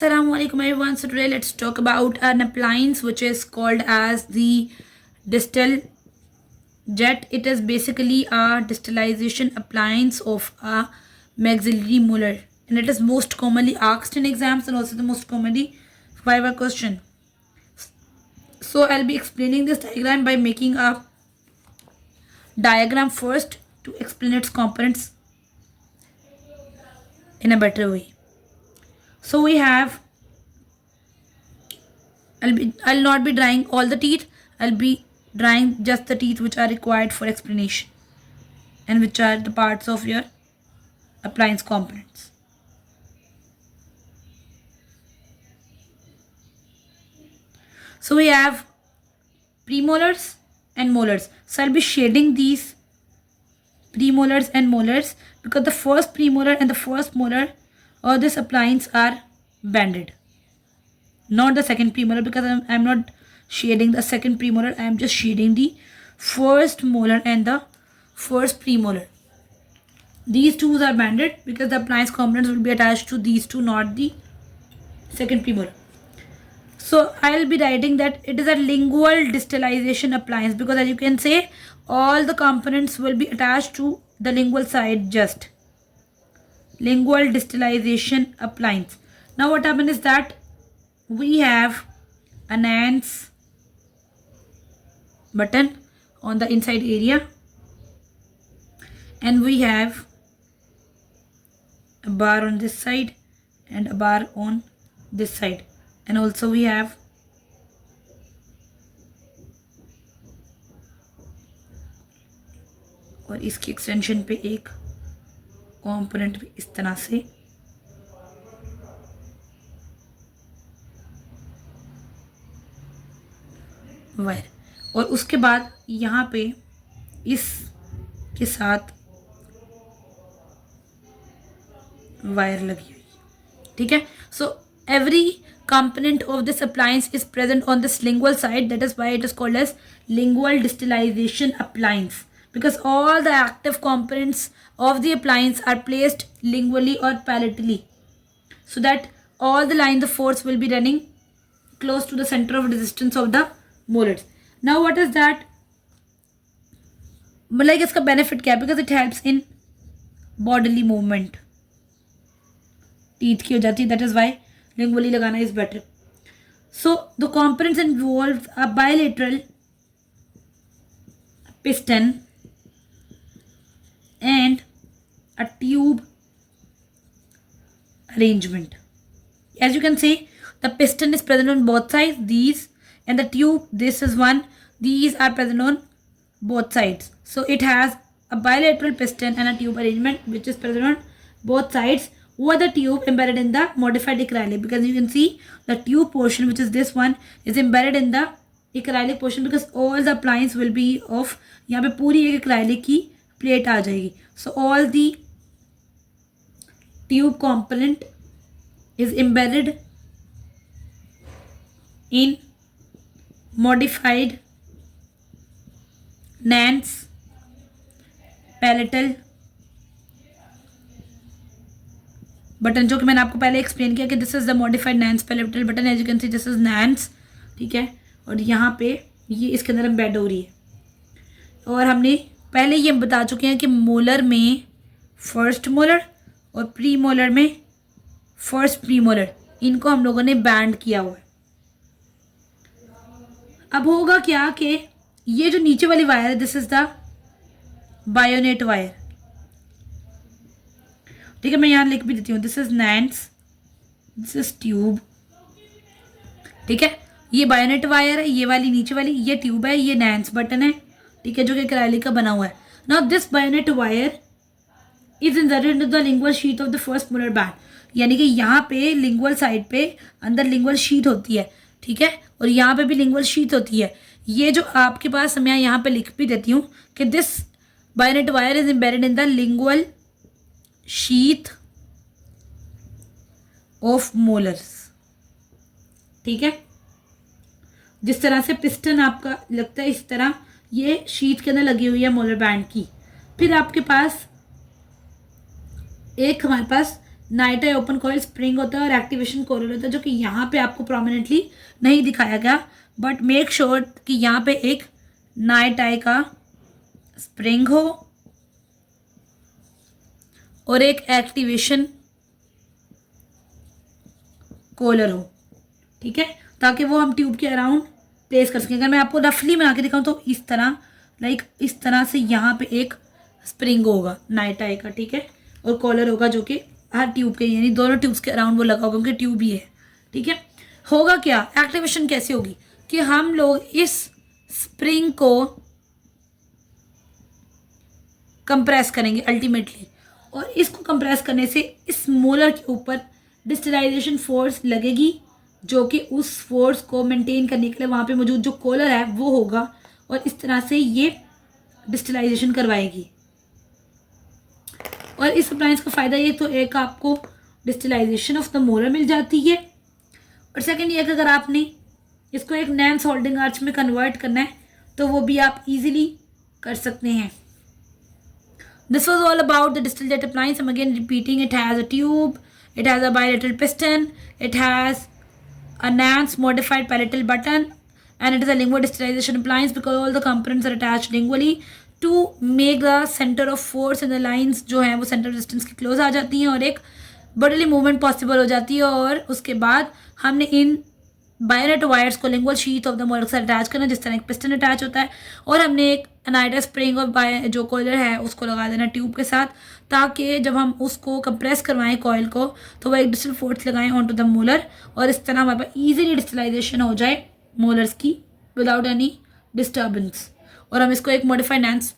Assalamu alaikum everyone. So today let's talk about an appliance which is called as the distal jet. It is basically a distillation appliance of a maxillary molar, and it is most commonly asked in exams and also the most commonly viva question. So I'll be explaining this diagram by making a diagram first to explain its components in a better way. So we have I'll not be drawing all the teeth. I'll be drawing just the teeth which are required for explanation and which are the parts of your appliance components. So we have premolars and molars. So I'll be shading these premolars and molars because the first premolar and the first molar of this appliance are banded. Not the second premolar, because I'm not shading the second premolar. I am just shading the first molar and the first premolar. These two are banded because the appliance components will be attached to these two, not the second premolar. So I'll be writing that it is a lingual distillation appliance because, as you can say, all the components will be attached to the lingual side. Just lingual distillation appliance. Now what happens is that we have a nance button on the inside area, and we have a bar on this side and a bar on this side, and also we have और इसकी extension पे एक component भी इस तरह से wire, और उसके बाद यहाँ पे इस के साथ वायर लगी हुई, ठीक है. सो every component of this appliance is present on this lingual side. That is why it is called as lingual distillation appliance, because all the active components of the appliance are placed lingually or palatally, so that all the lines of force will be running close to the center of resistance of the molars. Now what is that, like इसका benefit क्या है? Because it helps in bodily movement. Teeth की हो जाती है, that is why lingually लगाना is better. So the components involve a bilateral piston and a tube arrangement. As you can see, the piston is present on both sides, these, and the tube, this is one, these are present on both sides. So it has a bilateral piston and a tube arrangement which is present on both sides, with the tube embedded in the modified acrylic, because you can see the tube portion, which is this one, is embedded in the acrylic portion, because all the appliance will be of, यहाँ पे पूरी एक acrylic की plate आ जाएगी. So all the tube component is embedded in modified Nance palatal button, जो कि मैंने आपको पहले एक्सप्लेन किया कि this is the modified Nance palatal button. As you can see this is Nance, ठीक है, और यहाँ पे ये इसके अंदर एम्बेड हो रही है. और हमने पहले ये बता चुके हैं कि मोलर में फर्स्ट मोलर और प्री मोलर में फर्स्ट प्री मोलर, इनको हम लोगों ने बैंड किया हुआ है. अब होगा क्या कि ये जो नीचे वाली वायर है, this is the bayonet wire, ठीक है. मैं यहाँ लिख भी देती हूँ, this is Nance, this is tube, ठीक है. ये बायोनेट वायर है, ये वाली नीचे वाली, ये ट्यूब है, ये नैंस बटन है, ठीक है, जो कि एक्राइलिक का बना हुआ है. Now this BioNTech wire is inserted into the lingual sheet of the first molar band, यानी कि यहाँ पे लिंगुअल साइड पे अंदर लिंगुअल शीट होती है, ठीक है, और यहाँ पे भी लिंगुअल शीट होती है. ये जो आपके पास, मैं यहाँ पे लिख भी देती हूँ कि this BioNTech wire is embedded in the lingual sheath of molars, ठीक है. जिस तरह से पिस्टन आपका लगता है, इस तरह ये शीथ के अंदर लगी हुई है मोलर बैंड की. फिर आपके पास एक हमारे पास NiTi open coil spring होता है और एक्टिवेशन कॉइल होता है, जो कि यहाँ पे आपको प्रोमिनेंटली नहीं दिखाया गया, बट मेक श्योर कि यहाँ पे एक नाइट आई का स्प्रिंग हो और एक एक्टिवेशन कॉलर हो, ठीक है, ताकि वो हम ट्यूब के अराउंड प्लेस कर सकें। अगर मैं आपको रफली बना के दिखाऊं तो इस तरह, लाइक इस तरह से यहाँ पे एक स्प्रिंग होगा नाइट आई का, ठीक है, और कॉलर होगा जो कि हर ट्यूब के, यानी दोनों ट्यूब्स के अराउंड वो लगा होगा, क्योंकि ट्यूब ही है, ठीक है। होगा क्या, एक्टिवेशन कैसे होगी कि हम लोग इस स्प्रिंग को कंप्रेस करेंगे अल्टीमेटली, और इसको कंप्रेस करने से इस मोलर के ऊपर डिस्टिलाइजेशन फोर्स लगेगी, जो कि उस फोर्स को मेंटेन करने के लिए वहाँ पे मौजूद जो कॉलर है वो होगा, और इस तरह से ये डिस्टिलाइजेशन करवाएगी। और इस अप्लायंस का फ़ायदा ये तो एक आपको डिस्टिलाइजेशन ऑफ द मोलर मिल जाती है, और सेकेंड ये कि अगर आपने इसको एक नैन सोल्डिंग आर्च में कन्वर्ट करना है तो वो भी आप इजीली कर सकते हैं। This was all about the distilled jet appliance. I'm again repeating, it has a tube, it has a bilateral piston, it has a NANS modified palatal button, and it is a lingual distillation appliance because all the components are attached lingually to make the center of force and the lines जो हैं वो center of resistance के close आ जाती हैं और एक bodily movement possible हो जाती है। और उसके बाद हमने इन बायोनेट वायर्स को lingual sheath of the molar के साथ अटैच करना, जिस तरह एक पिस्टन अटैच होता है, और हमने एक अनाइडा स्प्रिंग और जो कॉइलर है उसको लगा देना ट्यूब के साथ, ताकि जब हम उसको कंप्रेस करवाएं कॉइल को तो वह एक डिस्टल फोर्स लगाएं ऑन टू द मोलर, और इस तरह हमारे पास ईजिली डिस्टलाइजेशन हो जाए मोलर्स की विदाउट एनी डिस्टर्बेंस, और हम इसको एक मॉडिफाइड नैंस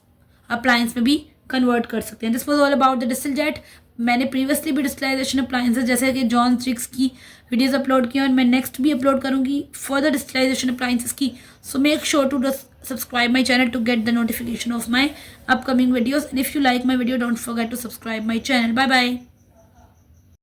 अप्लायंस में भी कन्वर्ट कर सकते हैं। This was all about the distil jet. मैंने प्रीवियसली भी डिस्टिलाइजेशन अप्लायंसेस जैसे कि जॉन ट्रिक्स की वीडियोस अपलोड की, और मैं नेक्स्ट भी अपलोड करूंगी फर्दर डिस्टिलाइजेशन अप्लायंसेस की। So make sure to subscribe my channel to get the notification of my upcoming videos, and if you like my video don't forget to subscribe my channel. Bye bye.